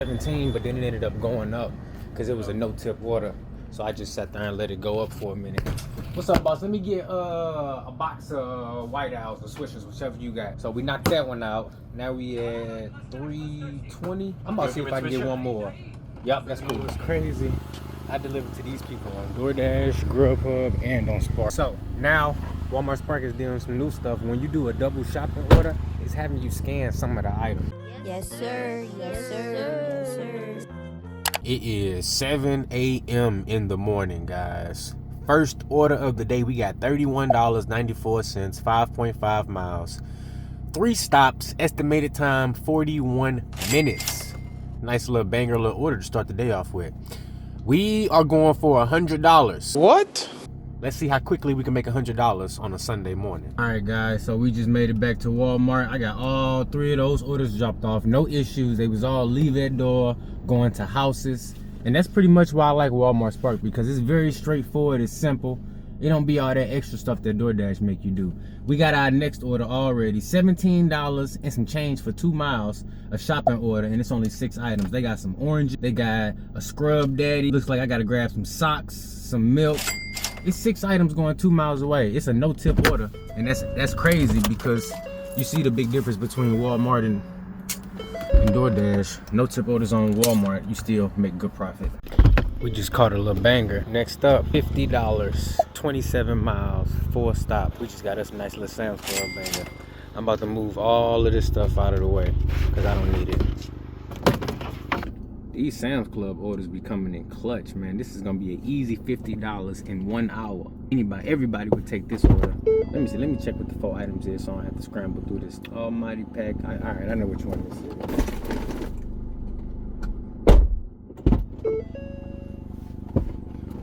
17, but then it ended up going up because it was a no-tip order. So I just sat there and let it go up for a minute. What's up, boss? Let me get a box of White Owls or Swishers, whichever you got. So we knocked that one out. Now we at 320. I'm about to see if I can get one more. Yup, that's cool. It's crazy. I delivered to these people on DoorDash, Grubhub, and on Spark. So now Walmart Spark is doing some new stuff. When you do a double shopping order, it's having you scan some of the items. Yes, sir. Yes, sir. Yes, sir. It is 7 a.m. in the morning, guys. First order of the day, we got $31.94, 5.5 miles. 3 stops, estimated time 41 minutes. Nice little banger little order to start the day off with. We are going for $100. What? Let's see how quickly we can make $100 on a Sunday morning. All right, guys, so we just made it back to Walmart. I got all 3 of those orders dropped off. No issues. They was all leave at door, going to houses. And that's pretty much why I like Walmart Spark, because it's very straightforward. It's simple. It don't be all that extra stuff that DoorDash make you do. We got our next order already. $17 and some change for 2 miles. A shopping order, and it's only 6 items. They got some oranges. They got a scrub daddy. Looks like I gotta grab some socks, some milk. It's 6 items going 2 miles away. It's a no-tip order, and that's crazy because you see the big difference between Walmart and DoorDash. No-tip orders on Walmart, you still make good profit. We just caught a little banger. Next up, $50, 27 miles, 4 stops. We just got us a nice little Sam's Club banger. I'm about to move all of this stuff out of the way because I don't need it. These Sam's Club orders be coming in clutch, man. This is gonna be an easy $50 in 1 hour. Everybody would take this order. Let me see, let me check what the 4 items is so I don't have to scramble through this almighty pack. All right, I know which one this is.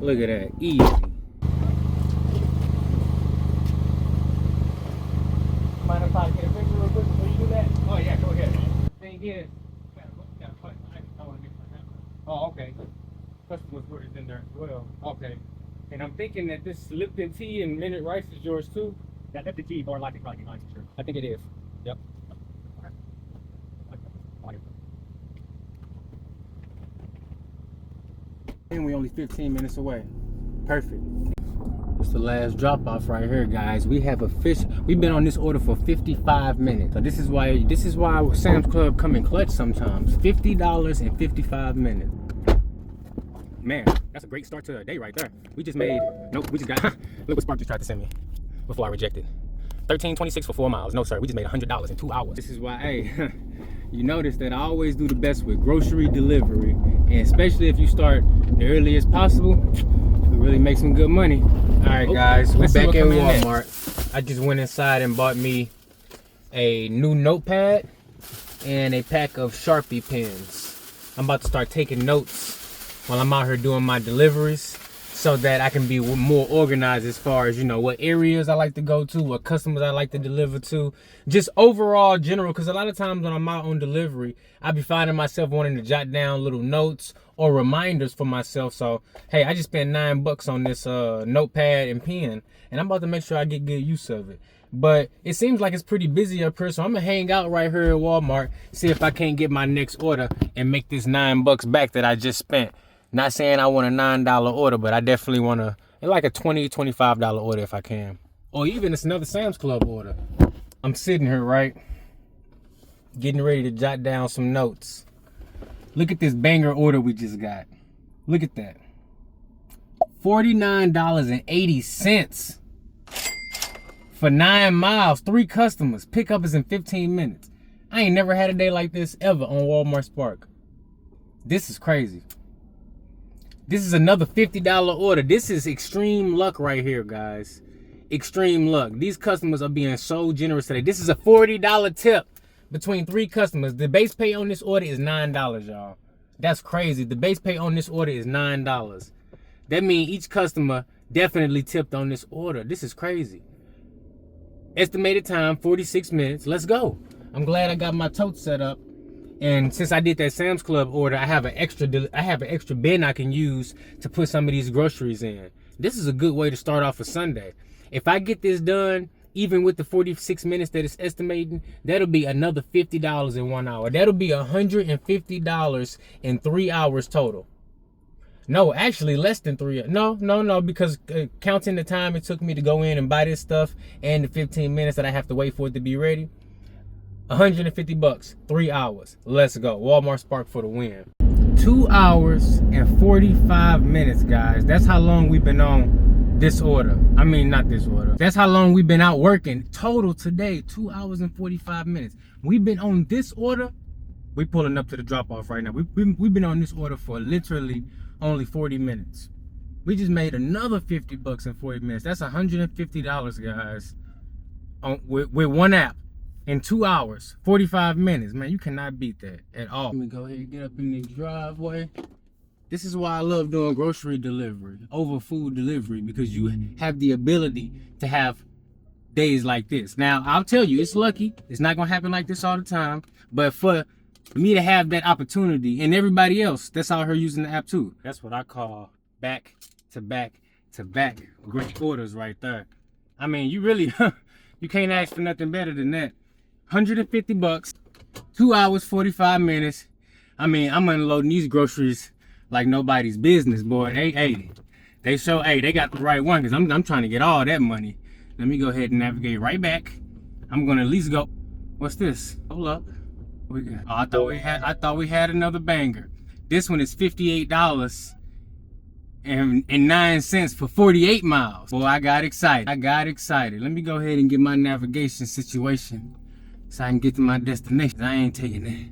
Look at that, easy. Mind if I get a picture real quick before you do that? Oh yeah, go ahead. Thing is, oh, okay. Customers orders in there as well. Okay. And I'm thinking that this Lipton tea and minute rice is yours too. That Lipton tea more likely probably mine for sure. I think it is. Yep. And we only 15 minutes away. Perfect. It's the last drop off right here, guys. We have a fish. We've been on this order for 55 minutes. So this is why Sam's Club come in clutch sometimes. $50 in 55 minutes. Man, that's a great start to the day right there. We just made, nope, we just got, look what Spark just tried to send me before I rejected. $13.26 for 4 miles. No, sir, we just made $100 in 2 hours. This is why, hey, you notice that I always do the best with grocery delivery. And especially if you start the earliest possible, we really make some good money. All right, guys, we're back at Walmart. I just went inside and bought me a new notepad and a pack of Sharpie pens. I'm about to start taking notes while I'm out here doing my deliveries so that I can be more organized as far as, you know, what areas I like to go to, what customers I like to deliver to, just overall general, because a lot of times when I'm out on delivery, I be finding myself wanting to jot down little notes or reminders for myself. So, hey, I just spent $9 on this notepad and pen, and I'm about to make sure I get good use of it. But it seems like it's pretty busy up here, so I'm gonna hang out right here at Walmart, see if I can't get my next order and make this $9 back that I just spent. Not saying I want a $9 order, but I definitely want like a $20, $25 order if I can. Or even it's another Sam's Club order. I'm sitting here, right? Getting ready to jot down some notes. Look at this banger order we just got. Look at that. $49.80 for 9 miles, 3 customers. Pickup is in 15 minutes. I ain't never had a day like this ever on Walmart Spark. This is crazy. This is another $50 order. This is extreme luck right here, guys. Extreme luck. These customers are being so generous today. This is a $40 tip between 3 customers. The base pay on this order is $9, y'all. That's crazy. The base pay on this order is $9. That means each customer definitely tipped on this order. This is crazy. Estimated time, 46 minutes. Let's go. I'm glad I got my tote set up. And since I did that Sam's Club order, I have an extra bin I can use to put some of these groceries in. This is a good way to start off a Sunday. If I get this done even with the 46 minutes that it's estimating, that'll be another $50 in 1 hour. That'll be $150 in 3 hours total. No, actually less than 3. No, because counting the time it took me to go in and buy this stuff and the 15 minutes that I have to wait for it to be ready, $150, 3 hours. Let's go. Walmart Spark for the win. 2 hours and 45 minutes, guys. That's how long we've been on this order. I mean, not this order. That's how long we've been out working. Total today, 2 hours and 45 minutes. We've been on this order. We're pulling up to the drop off right now. We've been on this order for literally only 40 minutes. We just made another $50 in 40 minutes. That's $150, guys, with one app in 2 hours, 45 minutes. Man, you cannot beat that at all. Let me go ahead and get up in the driveway. This is why I love doing grocery delivery over food delivery, because you have the ability to have days like this. Now, I'll tell you, it's lucky. It's not gonna happen like this all the time, but for me to have that opportunity, and everybody else that's out here using the app too, that's what I call back to back to back great orders right there. I mean, you really you can't ask for nothing better than that. $150, 2 hours 45 minutes. I mean, I'm unloading these groceries like nobody's business, boy. They show, they got the right one, because I'm trying to get all that money. Let me go ahead and navigate right back. I'm gonna at least go. What's this? Hold up. We got, oh, I thought we had another banger. This one is $58 and 9 cents for 48 miles. Boy, I got excited. Let me go ahead and get my navigation situation so I can get to my destination. I ain't taking that.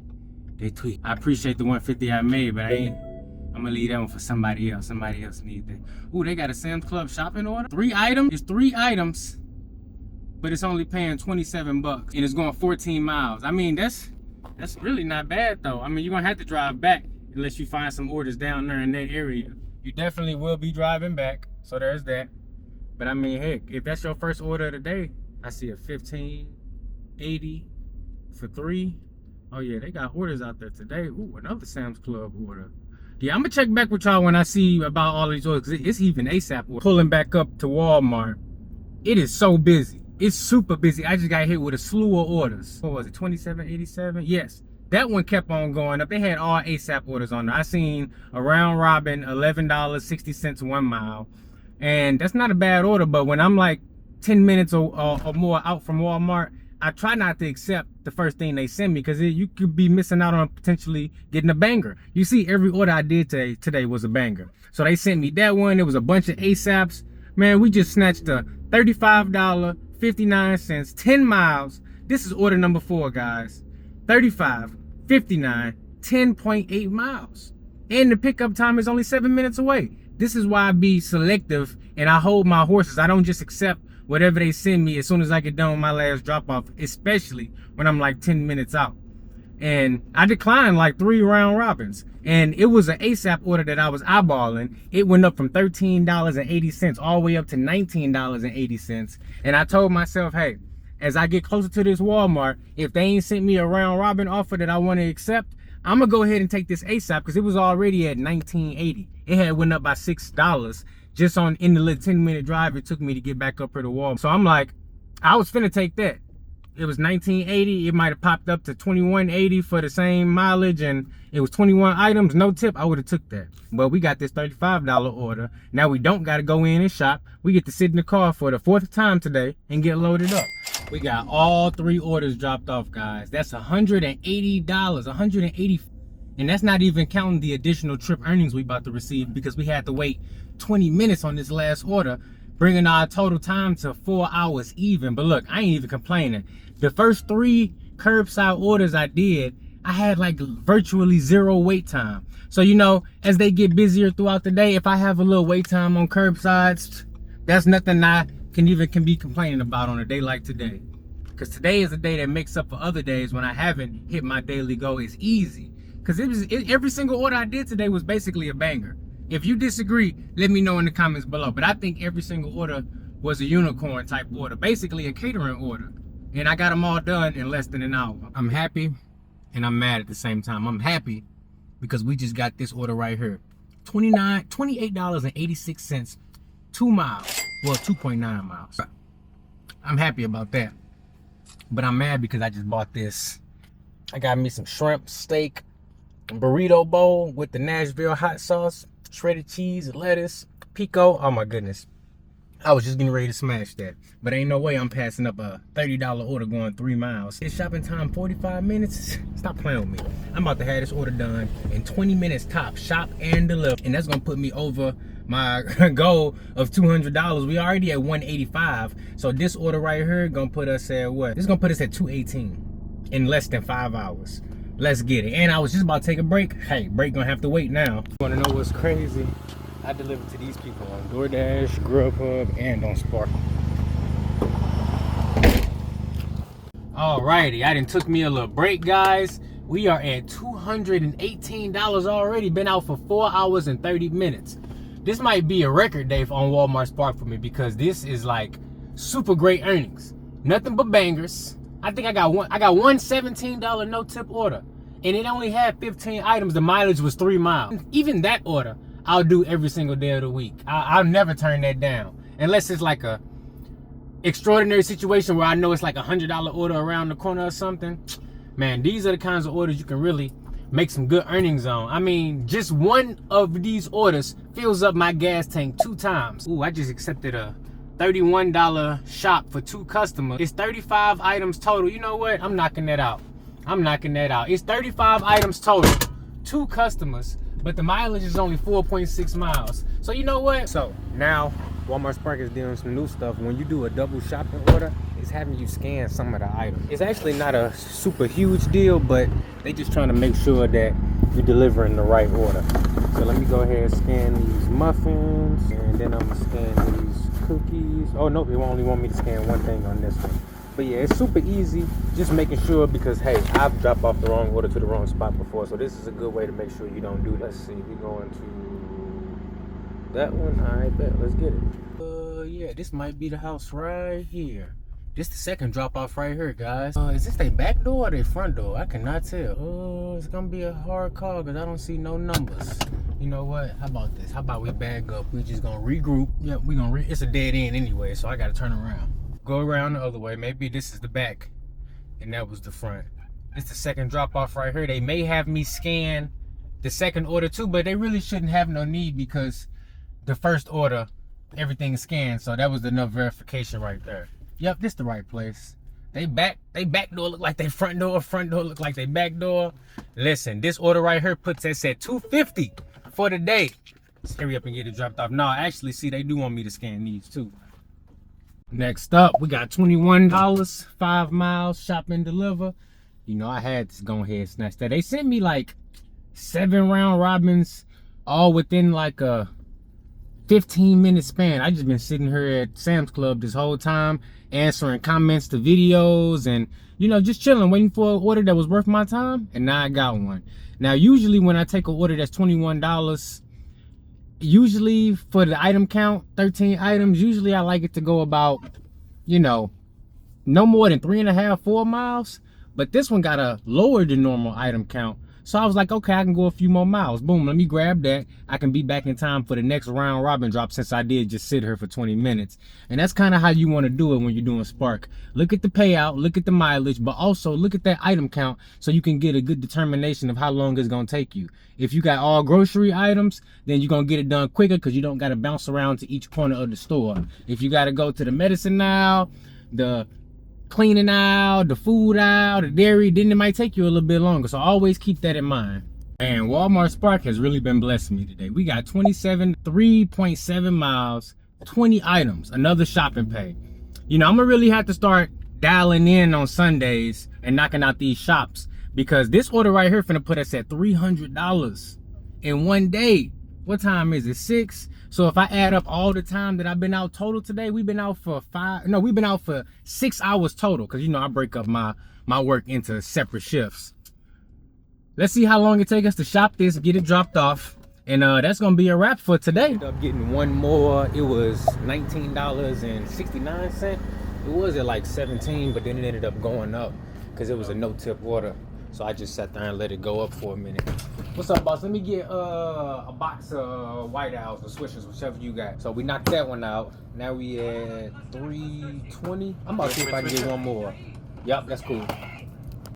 They tweet. I appreciate the 150 I made, but I'm gonna leave that one for somebody else. Somebody else needs that. Ooh, they got a Sam's Club shopping order. 3 items. It's 3 items, but it's only paying $27, and it's going 14 miles. I mean, that's really not bad though. I mean, you're gonna have to drive back unless you find some orders down there in that area. You definitely will be driving back, so there's that. But I mean, heck, if that's your first order of the day, I see a $15.80 for 3. Oh yeah, they got orders out there today. Ooh, another Sam's Club order. Yeah, I'm gonna check back with y'all when I see about all these orders, because it's even ASAP orders. Pulling back up to Walmart, it is so busy. It's super busy. I just got hit with a slew of orders. What was it, $27.87? Yes, that one kept on going up. They had all ASAP orders on there. I seen a round robin, $11.60 1 mile. And that's not a bad order, but when I'm like 10 minutes or more out from Walmart, I try not to accept the first thing they send me, because you could be missing out on potentially getting a banger. You see, every order I did today was a banger. So they sent me that one. There was a bunch of ASAPs. Man, we just snatched a $35, 59 cents, 10 miles. This is order number 4, guys. 35, 59, 10.8 miles. And the pickup time is only 7 minutes away. This is why I be selective and I hold my horses. I don't just accept whatever they send me as soon as I get done with my last drop off, especially when I'm like 10 minutes out. And I declined like 3 round robins. And it was an ASAP order that I was eyeballing. It went up from $13.80 all the way up to $19.80. And I told myself, hey, as I get closer to this Walmart, if they ain't sent me a round robin offer that I want to accept, I'm gonna go ahead and take this ASAP, because it was already at $19.80. It had went up by $6 just in the little 10-minute drive it took me to get back up here to Walmart. So I'm like, I was finna take that. It was $19.80. It might have popped up to $21.80 for the same mileage, and it was 21 items, no tip. I would have took that. But we got this $35 order. Now we don't got to go in and shop. We get to sit in the car for the 4th time today and get loaded up. We got all 3 orders dropped off, guys. That's $180, $180. And that's not even counting the additional trip earnings we about to receive, because we had to wait 20 minutes on this last order, bringing our total time to 4 hours even. But look, I ain't even complaining. The first 3 curbside orders I did, I had like virtually 0 wait time. So, you know, as they get busier throughout the day, if I have a little wait time on curbsides, that's nothing I can be complaining about on a day like today. Because today is a day that makes up for other days when I haven't hit my daily goal. It's easy. Because every single order I did today was basically a banger. If you disagree, let me know in the comments below. But I think every single order was a unicorn type order, basically a catering order. And I got them all done in less than an hour. I'm happy and I'm mad at the same time. I'm happy because we just got this order right here. $28.86, 2 miles. Well, 2.9 miles. I'm happy about that. But I'm mad because I just bought this. I got me some shrimp steak burrito bowl with the Nashville hot sauce, shredded cheese, lettuce, pico. Oh my goodness. I was just getting ready to smash that. But ain't no way I'm passing up a $30 order going 3 miles. It's shopping time 45 minutes. Stop playing with me. I'm about to have this order done in 20 minutes top. Shop and deliver. And that's gonna put me over my goal of $200. We already at 185. So this order right here gonna put us at what? This is gonna put us at 218 in less than 5 hours. Let's get it. And I was just about to take a break. Hey, break gonna have to wait now. You wanna know what's crazy? I deliver to these people on DoorDash, Grubhub, and on Spark. Alrighty, I done took me a little break, guys. We are at $218 already. Been out for 4 hours and 30 minutes. This might be a record day on Walmart Spark for me because this is like super great earnings. Nothing but bangers. I think I got one $17 no tip order, and it only had 15 items. The mileage was 3 miles. Even that order I'll do every single day of the week. I'll never turn that down unless it's like a extraordinary situation where I know it's like $100 order around the corner or something. Man, these are the kinds of orders you can really make some good earnings on. I mean, just one of these orders fills up my gas tank 2 times. Ooh, I just accepted a $31 shop for 2 customers. It's 35 items total. You know what? I'm knocking that out. It's 35 items total, 2 customers, but the mileage is only 4.6 miles. So you know what? So now Walmart Spark is doing some new stuff. When you do a double shopping order, it's having you scan some of the items. It's actually not a super huge deal, but they just trying to make sure that you're delivering the right order. So let me go ahead and scan these muffins, and then I'm gonna scan these cookies. Oh no, they only want me to scan one thing on this one. But yeah, it's super easy, just making sure, because hey, I've dropped off the wrong order to the wrong spot before, so this is a good way to make sure you don't do that. Let's see, we're going to that one. All right, bet, let's get it. Yeah, this might be the house right here. This the second drop off right here, guys. Is this their back door or their front door? I cannot tell. It's gonna be a hard call because I don't see no numbers. You know what? How about this? How about we bag up? We just gonna regroup. Yep, we gonna it's a dead end anyway, so I gotta turn around. Go around the other way. Maybe this is the back and that was the front. It's the second drop off right here. They may have me scan the second order too, but they really shouldn't have no need because the first order, everything is scanned. So that was enough verification right there. Yep, this the right place. They back door look like they front door look like they back door. Listen, this order right here puts us at $250 for the day. Let's hurry up and get it dropped off. No, actually, see, they do want me to scan these too. Next up, we got $21, 5 miles, shop and deliver. You know, I had to go ahead and snatch that. They sent me like 7 round robins, all within like a 15-minute span. I just been sitting here at Sam's Club this whole time, answering comments to videos and, you know, just chilling, waiting for an order that was worth my time, and now I got one. Now, usually when I take an order that's $21, usually for the item count, 13 items, usually I like it to go about, you know, no more than 3.5, 4 miles. But this one got a lower than normal item count. So I was like, okay, I can go a few more miles. Boom, let me grab that. I can be back in time for the next round robin drop since I did just sit here for 20 minutes. And that's kind of how you want to do it when you're doing Spark. Look at the payout, look at the mileage, but also look at that item count so you can get a good determination of how long it's going to take you. If you got all grocery items, then you're going to get it done quicker because you don't got to bounce around to each corner of the store. If you got to go to the medicine aisle, the cleaning aisle, the food aisle, the dairy, then it might take you a little bit longer. So always keep that in mind. And Walmart Spark has really been blessing me today. We got 3.7 miles, 20 items, another shopping pay. You know, I'm gonna really have to start dialing in on Sundays and knocking out these shops, because this order right here finna put us at $300 in one day. What time is it? 6. So if I add up all the time that I've been out total today, we've been out for 6 hours total, because you know I break up my work into separate shifts. Let's see how long it takes us to shop this, get it dropped off, and that's gonna be a wrap for today. Ended up getting one more. It was $19.69. It was at like 17, but then it ended up going up because it was a no tip order. So I just sat there and let it go up for a minute. What's up, boss? Let me get a box of White Owls or Swishers, whichever you got. So we knocked that one out. Now we at 320. I'm about to see if I can get one more. Yup, that's cool.